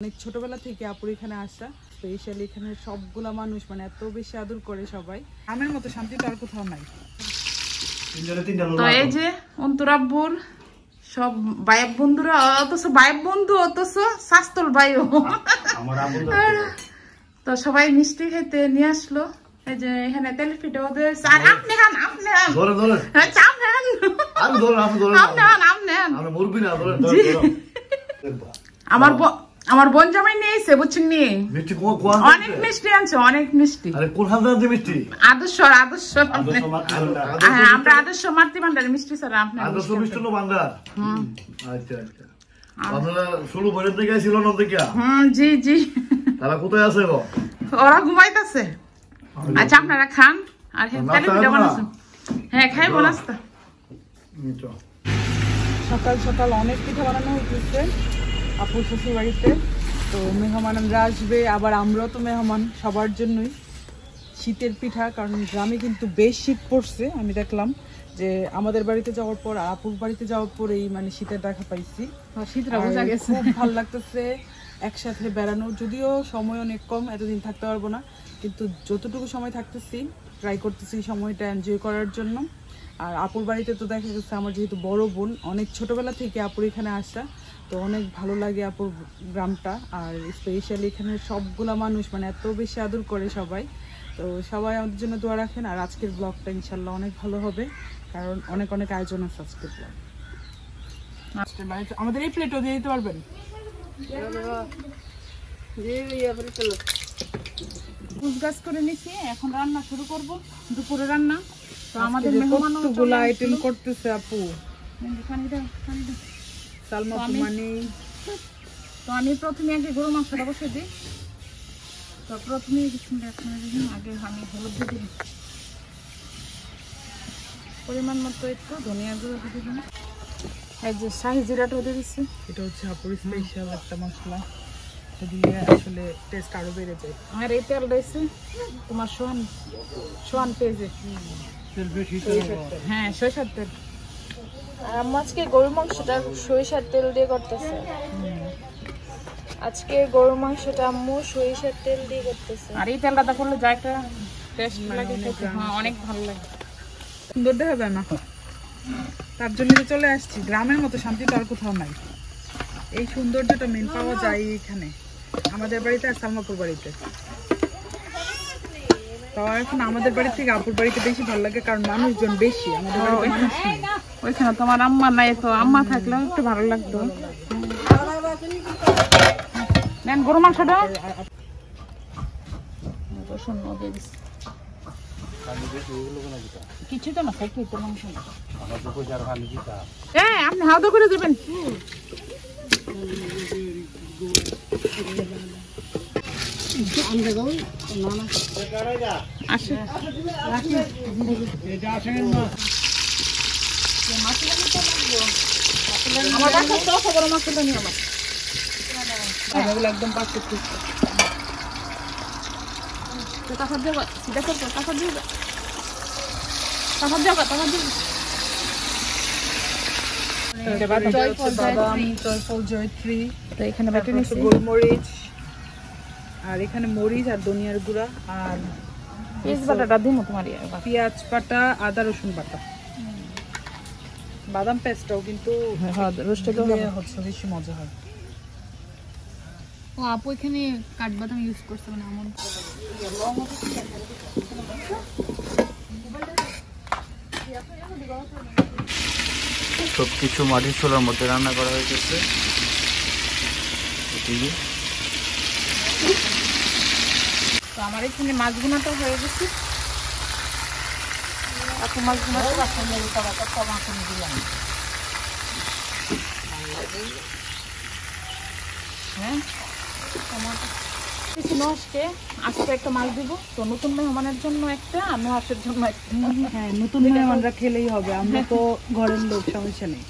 অনেক ছোটবেলা থেকে আপুর এখানে আসা, স্পেশালি এখানে সবগুলা মানুষ মানে এত বেশি আদর করে সবাই, আমার মতো শান্তি তো আর কোথাও নাই। তো এই যে অন্তরাব্বুর সব বাইব বন্ধুরা, অথচ বাইব বন্ধু অথচ শাস্তল বাইও, তো সবাই মিষ্টি খেতে নিয়ে আসলো। এই যে এখানে তেল পিঠা ওদের আপনি হান আপনি হান চাপ নেন আমার বোন জামাই নিয়েছে বুঝছেন নি, অনেক মিষ্টি আনছে, অনেক মিষ্টি। আদর্শ আমরা আদর্শ মাতৃ ভান্ডারের মিষ্টি স্যার আপনার জি জি ওরা ঘুমাইতেছে। আচ্ছা আপনারা খান আর হ্যাঁ খাই নাস্তা। সকাল সকাল অনেক পিঠা বানানো হয়েছে আপুর শ্বশুর বাড়িতে, তো মেহমানরা আসবে, আবার আমরাও তো মেহমান, সবার জন্যই শীতের পিঠা, কারণ গ্রামে কিন্তু বেশ শীত পড়ছে। আমি দেখলাম যে আমাদের বাড়িতে যাওয়ার পর আর আপুর বাড়িতে যাওয়ার পর এই মানে শীতের দেখা পাইছি, খুব ভালো লাগতেছে একসাথে বেড়ানো। যদিও সময় অনেক কম, এতদিন থাকতে পারবো না, কিন্তু যতটুকু সময় থাকতেছি ট্রাই করতেছি সময়টা এনজয় করার জন্য। আর আপুর বাড়িতে তো দেখা গেছে আমার যেহেতু বড় বোন, অনেক ছোটবেলা থেকে আপুর এখানে আসা, তো অনেক ভালো লাগে আপুর গ্রামটা। আর স্পেশালি এখানে সবগুলা মানুষ মানে এত বেশি আদর করে সবাই, তো সবাই আমাদের জন্য দোয়া রাখেন। আর আজকের ব্লগটা ইনশাল্লাহ অনেক ভালো হবে, কারণ অনেক অনেক আয়োজন আছে আজকের ব্লগ। আমাদের এই প্লেটও দিয়ে দিতে পারবেন। গাছ করে নিছি, এখন রান্না শুরু করব, দুপুরে রান্না। তো আমাদের কতগুলো আইটেম করতেছে আপু। সালমা মানে তো আমি প্রথমে আগে গরু মাংসটা বসে দিই। তো প্রথমে আগে আমি হলুদ দিয়ে দিই পরিমাণ মতো, একটু ধনিয়া গুঁড়ো দিয়ে দিই, এই যে শাহি জিরাটা দিয়ে দিচ্ছি। এটা হচ্ছে আপুর স্পেশাল একটা মশলা, এটা দিয়ে আসলে টেস্ট আরো বেড়ে যায়। আর এই তেল দিয়েছি তোমার সোয়ান পেঁয়াজে, হ্যাঁ সরিষার তেল। আর আজকে গরুর মাংসটা সরিষার তেল দিয়ে করতেছে। আজকে গরুর মাংসটা আম্মু সরিষার তেল দিয়ে করতেছে। আর এই তেলটা করলে যা একটা টেস্ট লাগে, হ্যাঁ অনেক ভালো লাগে, সুন্দর দেখা যায় না, তার জন্য তো চলে আসছি। গ্রামের মতো শান্তি তো আর কোথাও নাই, এই সৌন্দর্যটা মেন পাওয়া যায় এখানে আমাদের বাড়িতে আর সালমাপুর বাড়িতে। তো এখন আমাদের বাড়ি থেকে আপুর বাড়িতে বেশি ভালো লাগে, কারণ মানুষজন বেশি, আমাদের বাড়িতে মানুষ নেই। ওইখানে তোমার আম্মা নাই, তো আম্মা থাকলেও একটু ভালো লাগতো। নেন গরু মাংসটা, কিছু তো না খাইতে তো মাংস, হ্যাঁ আপনি হাওয়া করে দেবেন। একদম পারফেক্ট। গোলমরিচ, আর এখানে মরিচ আর ধনিয়ার গুঁড়া, আর পেঁয়াজ বাটাটা দিমো তোমার, পেঁয়াজ বাটা, আদা রসুন বাটা, বাদাম পেস্টটাও কিন্তু হচ্ছে বেশি মজা হয়। ও আপু এখানে কাঠবাদাম ইউজ করছে, মানে আমন। সবকিছু মাটির চুলার মধ্যে রান্না করা হয়েছে। তো আমার এখানে মাছ ভুনাটা হয়ে গেছে, এখন মাছ ভুনাটা দিলাম। হ্যাঁ আজকে একটা মাছ দিব, তো নতুন মেহমানের জন্য একটা, আর নোহাসের জন্য একটা। হ্যাঁ নতুন মেহমানরা খেলেই হবে, আমরা তো ঘরের লোক, সমস্যা নেই।